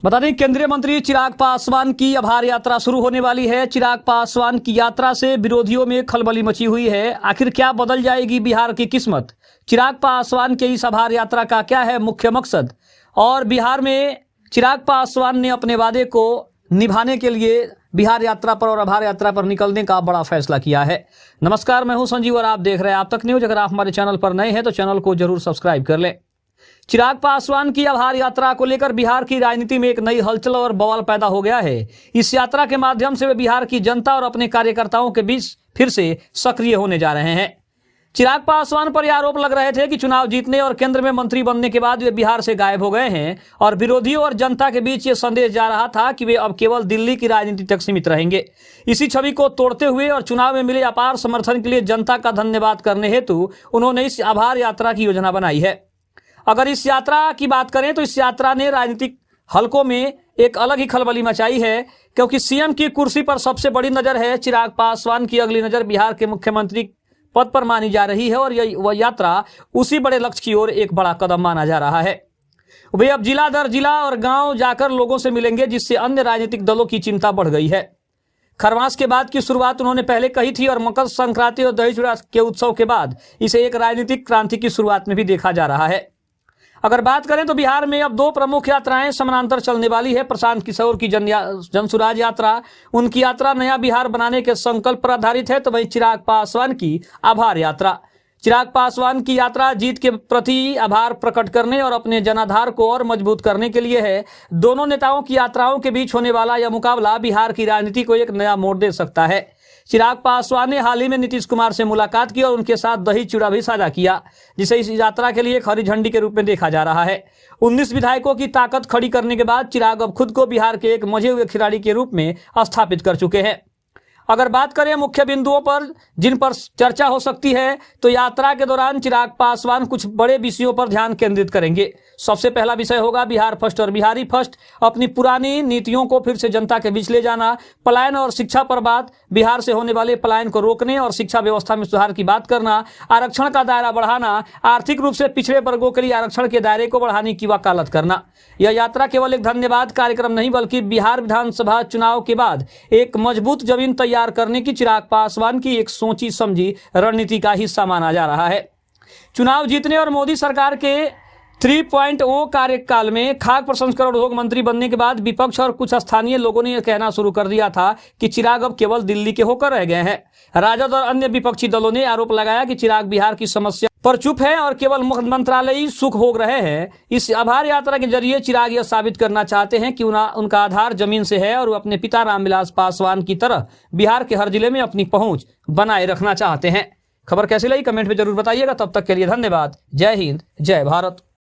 बता दें, केंद्रीय मंत्री चिराग पासवान की आभार यात्रा शुरू होने वाली है। चिराग पासवान की यात्रा से विरोधियों में खलबली मची हुई है। आखिर क्या बदल जाएगी बिहार की किस्मत? चिराग पासवान के इस आभार यात्रा का क्या है मुख्य मकसद? और बिहार में चिराग पासवान ने अपने वादे को निभाने के लिए बिहार यात्रा पर और आभार यात्रा पर निकलने का बड़ा फैसला किया है। नमस्कार, मैं हूं संजीव और आप देख रहे हैं आप तक न्यूज। अगर आप हमारे चैनल पर नए हैं तो चैनल को जरूर सब्सक्राइब कर लें। चिराग पासवान की आभार यात्रा को लेकर बिहार की राजनीति में एक नई हलचल और बवाल पैदा हो गया है। इस यात्रा के माध्यम से वे बिहार की जनता और अपने कार्यकर्ताओं के बीच फिर से सक्रिय होने जा रहे हैं। चिराग पासवान पर यह आरोप लग रहे थे कि चुनाव जीतने और केंद्र में मंत्री बनने के बाद वे बिहार से गायब हो गए हैं और विरोधियों और जनता के बीच ये संदेश जा रहा था कि वे अब केवल दिल्ली की राजनीति तक सीमित रहेंगे। इसी छवि को तोड़ते हुए और चुनाव में मिले अपार समर्थन के लिए जनता का धन्यवाद करने हेतु उन्होंने इस आभार यात्रा की योजना बनाई है। अगर इस यात्रा की बात करें तो इस यात्रा ने राजनीतिक हलकों में एक अलग ही खलबली मचाई है, क्योंकि सीएम की कुर्सी पर सबसे बड़ी नजर है। चिराग पासवान की अगली नजर बिहार के मुख्यमंत्री पद पर मानी जा रही है और वह यात्रा उसी बड़े लक्ष्य की ओर एक बड़ा कदम माना जा रहा है। वे अब जिला दर जिला और गांव जाकर लोगों से मिलेंगे, जिससे अन्य राजनीतिक दलों की चिंता बढ़ गई है। खरमास के बाद की शुरुआत उन्होंने पहले कही थी और मकर संक्रांति और दही चूड़ा के उत्सव के बाद इसे एक राजनीतिक क्रांति की शुरुआत में भी देखा जा रहा है। अगर बात करें तो बिहार में अब दो प्रमुख यात्राएं समानांतर चलने वाली है। प्रशांत किशोर की जनसुराज यात्रा, उनकी यात्रा नया बिहार बनाने के संकल्प पर आधारित है, तो वहीं चिराग पासवान की आभार यात्रा। चिराग पासवान की यात्रा जीत के प्रति आभार प्रकट करने और अपने जनाधार को और मजबूत करने के लिए है। दोनों नेताओं की यात्राओं के बीच होने वाला यह मुकाबला बिहार की राजनीति को एक नया मोड़ दे सकता है। चिराग पासवान ने हाल ही में नीतीश कुमार से मुलाकात की और उनके साथ दही चूड़ा भी साझा किया, जिसे इस यात्रा के लिए एक हरी झंडी के रूप में देखा जा रहा है। 19 विधायकों की ताकत खड़ी करने के बाद चिराग अब खुद को बिहार के एक मंझे हुए खिलाड़ी के रूप में स्थापित कर चुके हैं। अगर बात करें मुख्य बिंदुओं पर जिन पर चर्चा हो सकती है, तो यात्रा के दौरान चिराग पासवान कुछ बड़े विषयों पर ध्यान केंद्रित करेंगे। सबसे पहला विषय होगा बिहार फर्स्ट और बिहारी फर्स्ट। अपनी पुरानी नीतियों को फिर से जनता के बीच ले जाना, पलायन और शिक्षा पर बात, बिहार से होने वाले पलायन को रोकने और शिक्षा व्यवस्था में सुधार की बात करना, आरक्षण का दायरा बढ़ाना, आर्थिक रूप से पिछड़े वर्गों के लिए आरक्षण के दायरे को बढ़ाने की वकालत करना। यह यात्रा केवल एक धन्यवाद कार्यक्रम नहीं, बल्कि बिहार विधानसभा चुनाव के बाद एक मजबूत जमीन तैयार करने की चिराग पासवान की एक सोची समझी रणनीति का हिस्सा माना जा रहा है। चुनाव जीतने और मोदी सरकार के 3.0 कार्यकाल में खाद्य प्रसंस्करण उद्योग मंत्री बनने के बाद विपक्ष और कुछ स्थानीय लोगों ने यह कहना शुरू कर दिया था कि चिराग अब केवल दिल्ली के होकर रह गए हैं। राजद और अन्य विपक्षी दलों ने आरोप लगाया कि चिराग बिहार की समस्या पर चुप है और केवल मंत्रालयी सुख भोग रहे हैं। इस आभार यात्रा के जरिए चिराग यह साबित करना चाहते हैं कि उनका आधार जमीन से है और वो अपने पिता रामविलास पासवान की तरह बिहार के हर जिले में अपनी पहुंच बनाए रखना चाहते हैं। खबर कैसी लगी कमेंट में जरूर बताइएगा। तब तक के लिए धन्यवाद। जय हिंद, जय भारत।